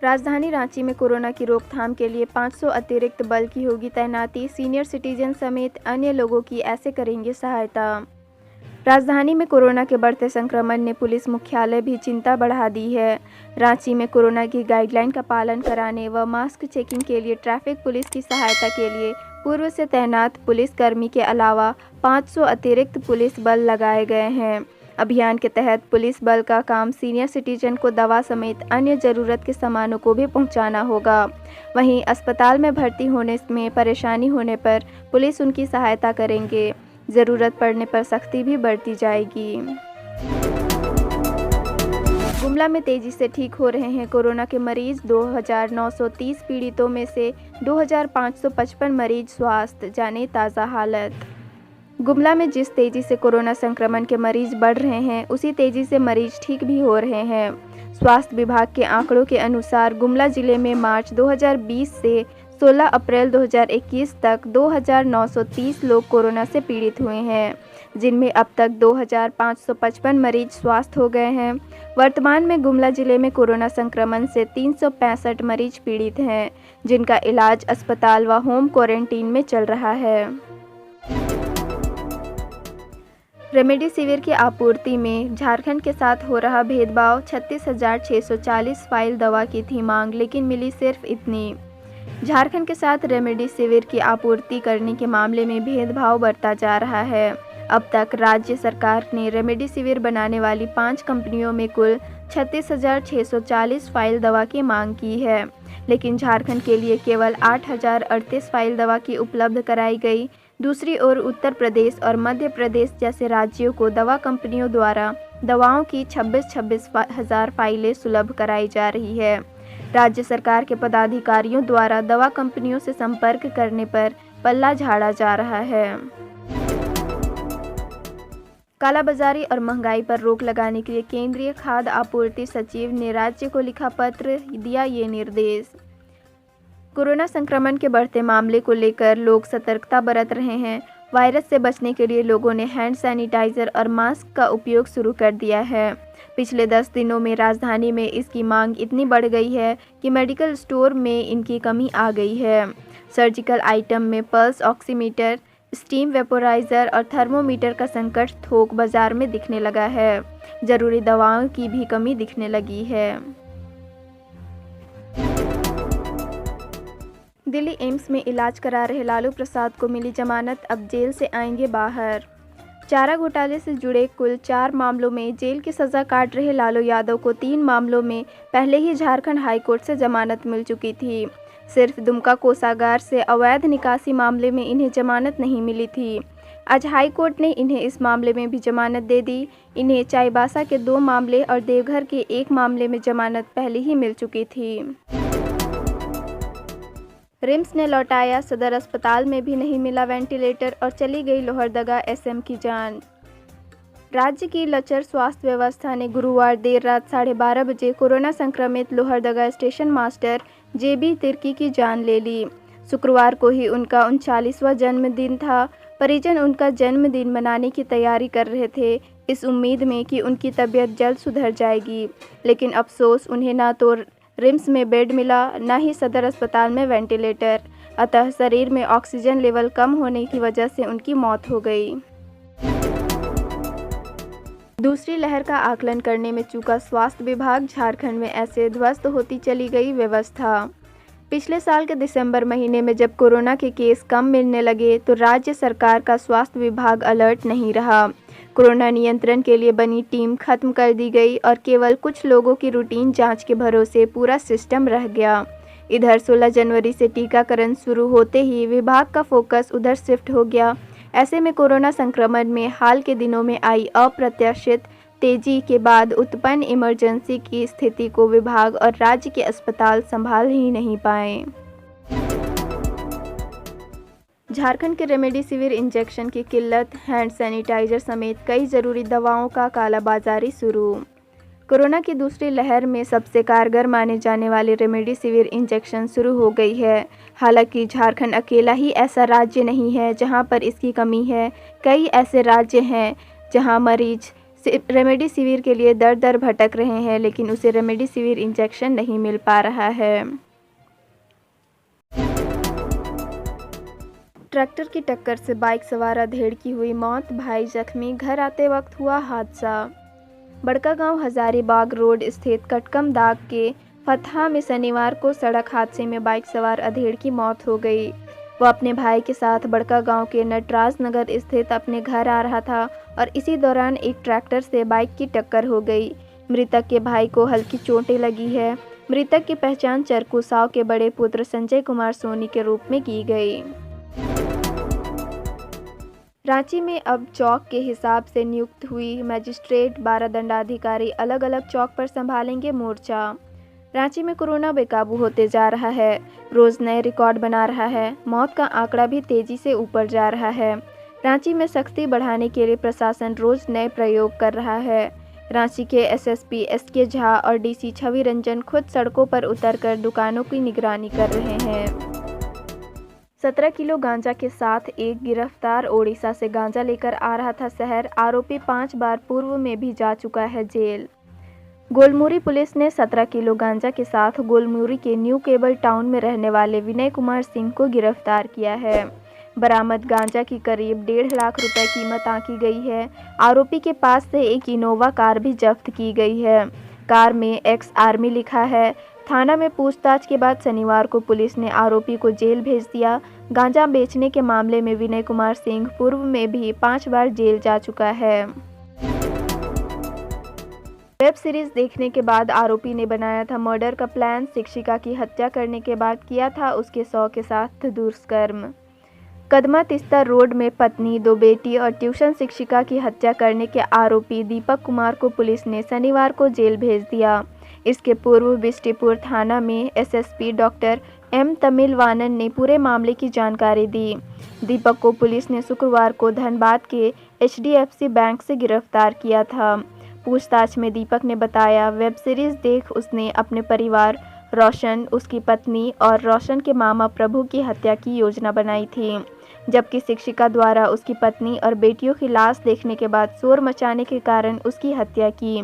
राजधानी रांची में कोरोना की रोकथाम के लिए 500 अतिरिक्त बल की होगी तैनाती। सीनियर सिटीजन समेत अन्य लोगों की ऐसे करेंगे सहायता। राजधानी में कोरोना के बढ़ते संक्रमण ने पुलिस मुख्यालय भी चिंता बढ़ा दी है। रांची में कोरोना की गाइडलाइन का पालन कराने व मास्क चेकिंग के लिए ट्रैफिक पुलिस की सहायता के लिए पूर्व से तैनात पुलिसकर्मी के अलावा 500 अतिरिक्त पुलिस बल लगाए गए हैं। अभियान के तहत पुलिस बल का काम सीनियर सिटीजन को दवा समेत अन्य ज़रूरत के सामानों को भी पहुंचाना होगा। वहीं अस्पताल में भर्ती होने में परेशानी होने पर पुलिस उनकी सहायता करेंगे। ज़रूरत पड़ने पर सख्ती भी बरती जाएगी। गुमला में तेजी से ठीक हो रहे हैं कोरोना के मरीज। 2930 पीड़ितों में से 2555 मरीज स्वस्थ। जाने ताज़ा हालत। गुमला में जिस तेज़ी से कोरोना संक्रमण के मरीज बढ़ रहे हैं, उसी तेज़ी से मरीज ठीक भी हो रहे हैं। स्वास्थ्य विभाग के आंकड़ों के अनुसार गुमला जिले में मार्च 2020 से 16 अप्रैल 2021 तक 2930 लोग कोरोना से पीड़ित हुए हैं, जिनमें अब तक 2555 मरीज स्वस्थ हो गए हैं। वर्तमान में गुमला जिले में कोरोना संक्रमण से 365 मरीज पीड़ित हैं, जिनका इलाज अस्पताल व होम क्वारंटीन में चल रहा है। रेमडेसिविर की आपूर्ति में झारखंड के साथ हो रहा भेदभाव। 36,640 फाइल दवा की थी मांग, लेकिन मिली सिर्फ इतनी। झारखंड के साथ रेमडेसिविर की आपूर्ति करने के मामले में भेदभाव बढ़ता जा रहा है। अब तक राज्य सरकार ने रेमडेसिविर बनाने वाली 5 कंपनियों में कुल 36,640 फाइल दवा की मांग की है, लेकिन झारखंड के लिए केवल 8,038 फाइल दवा की उपलब्ध कराई गई। दूसरी ओर उत्तर प्रदेश और मध्य प्रदेश जैसे राज्यों को दवा कंपनियों द्वारा दवाओं की 26 हज़ार फाइलें सुलभ कराई जा रही है। राज्य सरकार के पदाधिकारियों द्वारा दवा कंपनियों से संपर्क करने पर पल्ला झाड़ा जा रहा है। कालाबाजारी और महंगाई पर रोक लगाने के लिए केंद्रीय खाद्य आपूर्ति सचिव ने राज्य को लिखा पत्र, दिया ये निर्देश। कोरोना संक्रमण के बढ़ते मामले को लेकर लोग सतर्कता बरत रहे हैं। वायरस से बचने के लिए लोगों ने हैंड सैनिटाइजर और मास्क का उपयोग शुरू कर दिया है। पिछले 10 दिनों में राजधानी में इसकी मांग इतनी बढ़ गई है कि मेडिकल स्टोर में इनकी कमी आ गई है। सर्जिकल आइटम में पल्स ऑक्सीमीटर, स्टीम वेपोराइज़र और थर्मोमीटर का संकट थोक बाजार में दिखने लगा है। जरूरी दवाओं की भी कमी दिखने लगी है। दिल्ली एम्स में इलाज करा रहे लालू प्रसाद को मिली जमानत, अब जेल से आएंगे बाहर। चारा घोटाले से जुड़े कुल 4 मामलों में जेल की सज़ा काट रहे लालू यादव को 3 मामलों में पहले ही झारखंड हाईकोर्ट से जमानत मिल चुकी थी। सिर्फ दुमका कोषागार से अवैध निकासी मामले में इन्हें जमानत नहीं मिली थी। आज हाईकोर्ट ने इन्हें इस मामले में भी जमानत दे दी। इन्हें चाईबासा के 2 मामले और देवघर के 1 मामले में जमानत पहले ही मिल चुकी थी। रिम्स ने लौटाया, सदर अस्पताल में भी नहीं मिला वेंटिलेटर और चली गई लोहरदगा एसएम की जान। राज्य की लचर स्वास्थ्य व्यवस्था ने गुरुवार देर रात 12:30 बजे कोरोना संक्रमित लोहरदगा स्टेशन मास्टर जेबी तिर्की की जान ले ली। शुक्रवार को ही उनका 39वां जन्मदिन था। परिजन उनका जन्मदिन मनाने की तैयारी कर रहे थे, इस उम्मीद में कि उनकी तबीयत जल्द सुधर जाएगी, लेकिन अफसोस, उन्हें ना तो रिम्स में बेड मिला, न ही सदर अस्पताल में वेंटिलेटर। अतः शरीर में ऑक्सीजन लेवल कम होने की वजह से उनकी मौत हो गई। दूसरी लहर का आकलन करने में चूका स्वास्थ्य विभाग। झारखंड में ऐसे ध्वस्त होती चली गई व्यवस्था। पिछले साल के दिसंबर महीने में जब कोरोना के केस कम मिलने लगे तो राज्य सरकार का स्वास्थ्य विभाग अलर्ट नहीं रहा। कोरोना नियंत्रण के लिए बनी टीम खत्म कर दी गई और केवल कुछ लोगों की रूटीन जांच के भरोसे पूरा सिस्टम रह गया। इधर 16 जनवरी से टीकाकरण शुरू होते ही विभाग का फोकस उधर शिफ्ट हो गया। ऐसे में कोरोना संक्रमण में हाल के दिनों में आई अप्रत्याशित तेजी के बाद उत्पन्न इमरजेंसी की स्थिति को विभाग और राज्य के अस्पताल संभाल ही नहीं पाए। झारखंड के रेमडेसिविर इंजेक्शन की किल्लत, हैंड सैनिटाइजर समेत कई ज़रूरी दवाओं का कालाबाजारी शुरू। कोरोना की दूसरी लहर में सबसे कारगर माने जाने वाले रेमडेसिविर इंजेक्शन शुरू हो गई है। हालांकि झारखंड अकेला ही ऐसा राज्य नहीं है जहां पर इसकी कमी है। कई ऐसे राज्य हैं जहां मरीज रेमडेसिविर के लिए दर दर भटक रहे हैं, लेकिन उसे रेमडेसिविर इंजेक्शन नहीं मिल पा रहा है। ट्रैक्टर की टक्कर से बाइक सवार अधेड़ की हुई मौत, भाई जख्मी, घर आते वक्त हुआ हादसा। बड़कागांव हजारीबाग रोड स्थित कटकम दाग के फतहा में शनिवार को सड़क हादसे में बाइक सवार अधेड़ की मौत हो गई। वो अपने भाई के साथ बड़कागांव के नटराज नगर स्थित अपने घर आ रहा था और इसी दौरान एक ट्रैक्टर से बाइक की टक्कर हो गई। मृतक के भाई को हल्की चोटें लगी है। मृतक की पहचान चरकू साव के बड़े पुत्र संजय कुमार सोनी के रूप में की गई। रांची में अब चौक के हिसाब से नियुक्त हुई मजिस्ट्रेट 12 दंडाधिकारी अलग अलग चौक पर संभालेंगे मोर्चा। रांची में कोरोना बेकाबू होते जा रहा है, रोज नए रिकॉर्ड बना रहा है। मौत का आंकड़ा भी तेजी से ऊपर जा रहा है। रांची में सख्ती बढ़ाने के लिए प्रशासन रोज नए प्रयोग कर रहा है। रांची के एसएसपी एसके झा और डीसी छवि रंजन खुद सड़कों पर उतरकर दुकानों की निगरानी कर रहे हैं। 17 किलो गांजा के साथ एक गिरफ्तार ओडिशा से गांजा लेकर आ रहा था शहर। आरोपी 5 बार पूर्व में भी जा चुका है जेल। गोलमुरी पुलिस ने 17 किलो गांजा के साथ गोलमुरी के न्यू केबल टाउन में रहने वाले विनय कुमार सिंह को गिरफ्तार किया है। बरामद गांजा की करीब 1.5 लाख रुपए कीमत आंकी गई है। आरोपी के पास से एक इनोवा कार भी जब्त की गई है। कार में एक्स आर्मी लिखा है। थाना में पूछताछ के बाद शनिवार को पुलिस ने आरोपी को जेल भेज दिया। गांजा बेचने के मामले में विनय कुमार सिंह पूर्व में भी 5 बार जेल जा चुका है। वेब सीरीज देखने के बाद आरोपी ने बनाया था मर्डर का प्लान। शिक्षिका की हत्या करने के बाद किया था उसके 100 के साथ दुष्कर्म। कदमा तिस्ता रोड में पत्नी, 2 बेटी और ट्यूशन शिक्षिका की हत्या करने के आरोपी दीपक कुमार को पुलिस ने शनिवार को जेल भेज दिया। इसके पूर्व बिष्टुपुर थाना में एसएसपी डॉक्टर एम तमिलवानन ने पूरे मामले की जानकारी दी। दीपक को पुलिस ने शुक्रवार को धनबाद के HDFC बैंक से गिरफ्तार किया था। पूछताछ में दीपक ने बताया, वेब सीरीज देख उसने अपने परिवार, रोशन, उसकी पत्नी और रोशन के मामा प्रभु की हत्या की योजना बनाई थी, जबकि शिक्षिका द्वारा उसकी पत्नी और बेटियों की लाश देखने के बाद शोर मचाने के कारण उसकी हत्या की।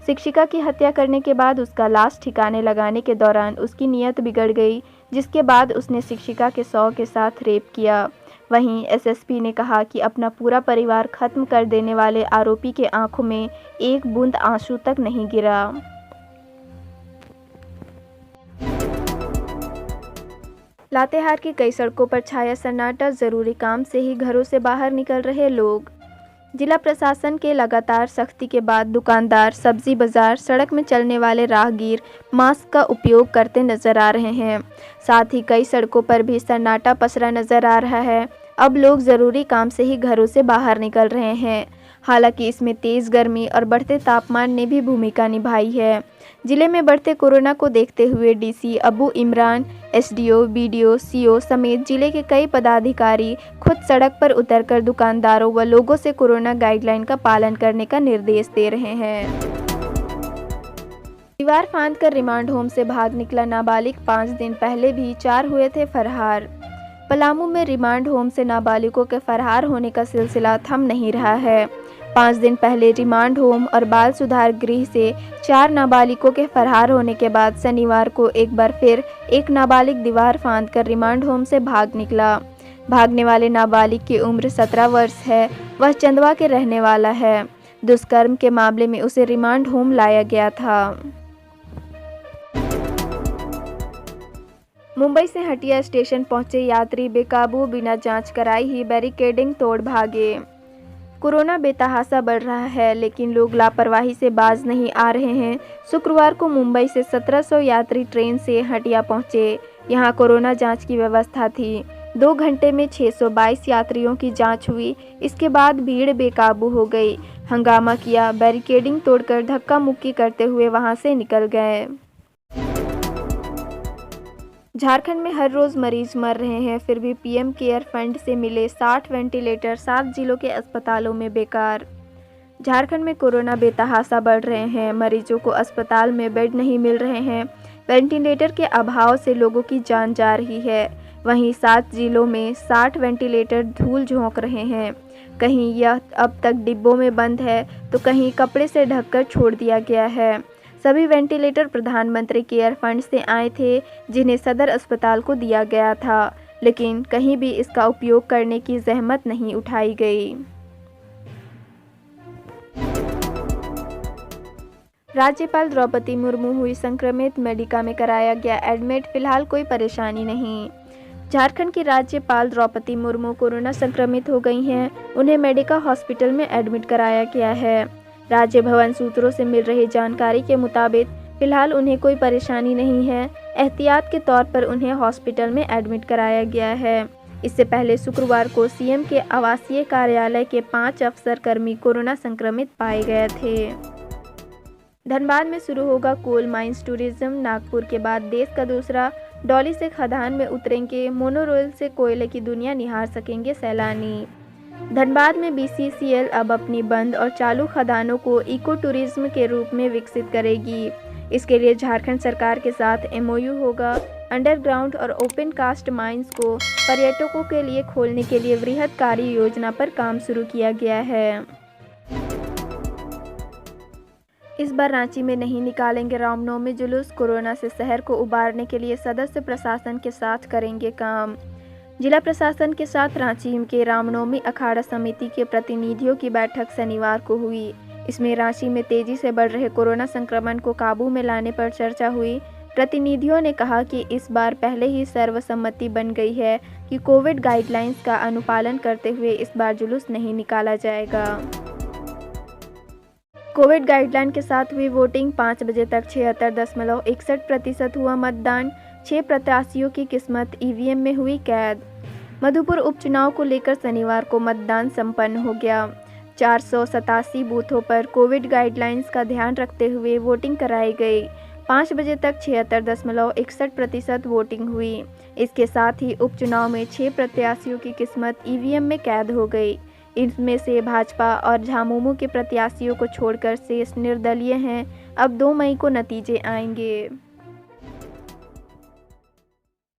शिक्षिका की हत्या करने के बाद उसका लाश ठिकाने लगाने के दौरान उसकी नीयत बिगड़ गई, जिसके बाद उसने शिक्षिका के 100 के साथ रेप किया। वहीं एसएसपी ने कहा कि अपना पूरा परिवार खत्म कर देने वाले आरोपी के आंखों में एक बूंद आंसू तक नहीं गिरा। लातेहार की कई सड़कों पर छाया सन्नाटा, जरूरी काम से ही घरों से बाहर निकल रहे लोग। जिला प्रशासन के लगातार सख्ती के बाद दुकानदार, सब्जी बाजार, सड़क में चलने वाले राहगीर मास्क का उपयोग करते नजर आ रहे हैं। साथ ही कई सड़कों पर भी सन्नाटा पसरा नजर आ रहा है। अब लोग ज़रूरी काम से ही घरों से बाहर निकल रहे हैं। हालांकि इसमें तेज़ गर्मी और बढ़ते तापमान ने भी भूमिका निभाई है। जिले में बढ़ते कोरोना को देखते हुए DC Abu Imran, SDO, BDO, CO समेत जिले के कई पदाधिकारी खुद सड़क पर उतरकर दुकानदारों व लोगों से कोरोना गाइडलाइन का पालन करने का निर्देश दे रहे हैं। दीवार फांदकर रिमांड होम से भाग निकला नाबालिग, 5 दिन पहले भी 4 हुए थे फरार। पलामू में रिमांड होम से नाबालिगों के फरार होने का सिलसिला थम नहीं रहा है। 5 दिन पहले रिमांड होम और बाल सुधार गृह से 4 नाबालिगों के फरार होने के बाद शनिवार को एक बार फिर एक नाबालिग दीवार फांदकर रिमांड होम से भाग निकला। भागने वाले नाबालिग की उम्र 17 वर्ष है। वह चंदवा के रहने वाला है। दुष्कर्म के मामले में उसे रिमांड होम लाया गया था। मुंबई से हटिया स्टेशन पहुंचे यात्री बेकाबू, बिना जांच कराए ही बैरिकेडिंग तोड़ भागे। कोरोना बेतहाशा बढ़ रहा है, लेकिन लोग लापरवाही से बाज नहीं आ रहे हैं। शुक्रवार को मुंबई से 1700 यात्री ट्रेन से हटिया पहुंचे। यहां कोरोना जांच की व्यवस्था थी। 2 घंटे में 622 यात्रियों की जांच हुई। इसके बाद भीड़ बेकाबू हो गई। हंगामा किया, बैरिकेडिंग तोड़कर धक्का मुक्की करते हुए वहां से निकल गए। झारखंड में हर रोज़ मरीज मर रहे हैं, फिर भी पीएम केयर फंड से मिले 60 वेंटिलेटर 7 जिलों के अस्पतालों में बेकार। झारखंड में कोरोना बेतहाशा बढ़ रहे हैं। मरीजों को अस्पताल में बेड नहीं मिल रहे हैं। वेंटिलेटर के अभाव से लोगों की जान जा रही है। वहीं 7 जिलों में 60 वेंटिलेटर धूल झोंक रहे हैं। कहीं यह अब तक डिब्बों में बंद है तो कहीं कपड़े से ढककर छोड़ दिया गया है। सभी वेंटिलेटर प्रधानमंत्री केयर फंड से आए थे, जिन्हें सदर अस्पताल को दिया गया था, लेकिन कहीं भी इसका उपयोग करने की जहमत नहीं उठाई गई। राज्यपाल द्रौपदी मुर्मू हुई संक्रमित, मेडिका में कराया गया एडमिट, फिलहाल कोई परेशानी नहीं। झारखंड की राज्यपाल द्रौपदी मुर्मू कोरोना संक्रमित हो गई हैं। उन्हें मेडिका हॉस्पिटल में एडमिट कराया गया है। राज्य भवन सूत्रों से मिल रही जानकारी के मुताबिक फिलहाल उन्हें कोई परेशानी नहीं है। एहतियात के तौर पर उन्हें हॉस्पिटल में एडमिट कराया गया है। इससे पहले शुक्रवार को सीएम के आवासीय कार्यालय के 5 अफसर-कर्मी कोरोना संक्रमित पाए गए थे। धनबाद में शुरू होगा कोल माइंस टूरिज्म। नागपुर के बाद देश का दूसरा डॉली से खदान में उतरेंगे। मोनोरेल से कोयले की दुनिया निहार सकेंगे सैलानी। धनबाद में बीसीसीएल अब अपनी बंद और चालू खदानों को इको टूरिज्म के रूप में विकसित करेगी। इसके लिए झारखंड सरकार के साथ एमओयू होगा। अंडरग्राउंड और ओपन कास्ट माइंस को पर्यटकों के लिए खोलने के लिए वृहद कार्य योजना पर काम शुरू किया गया है। इस बार रांची में नहीं निकालेंगे रामनवमी जुलूस। कोरोना से शहर को उबारने के लिए सदस्य प्रशासन के साथ करेंगे काम। जिला प्रशासन के साथ रांची के रामनवमी अखाड़ा समिति के प्रतिनिधियों की बैठक शनिवार को हुई। इसमें रांची में तेजी से बढ़ रहे कोरोना संक्रमण को काबू में लाने पर चर्चा हुई। प्रतिनिधियों ने कहा कि इस बार पहले ही सर्वसम्मति बन गई है कि कोविड गाइडलाइंस का अनुपालन करते हुए इस बार जुलूस नहीं निकाला जाएगा। कोविड गाइडलाइन के साथ हुई वोटिंग। 5 बजे तक 76.61% हुआ मतदान। 6 प्रत्याशियों की किस्मत ईवीएम में हुई कैद। मधुपुर उपचुनाव को लेकर शनिवार को मतदान संपन्न हो गया। 487 बूथों पर कोविड गाइडलाइंस का ध्यान रखते हुए वोटिंग कराई गई। 5 बजे तक 76.61% वोटिंग हुई। इसके साथ ही उपचुनाव में 6 प्रत्याशियों की किस्मत ईवीएम में कैद हो गई। इनमें से भाजपा और झामुमो के प्रत्याशियों को छोड़कर शेष निर्दलीय हैं। अब 2 मई को नतीजे आएंगे।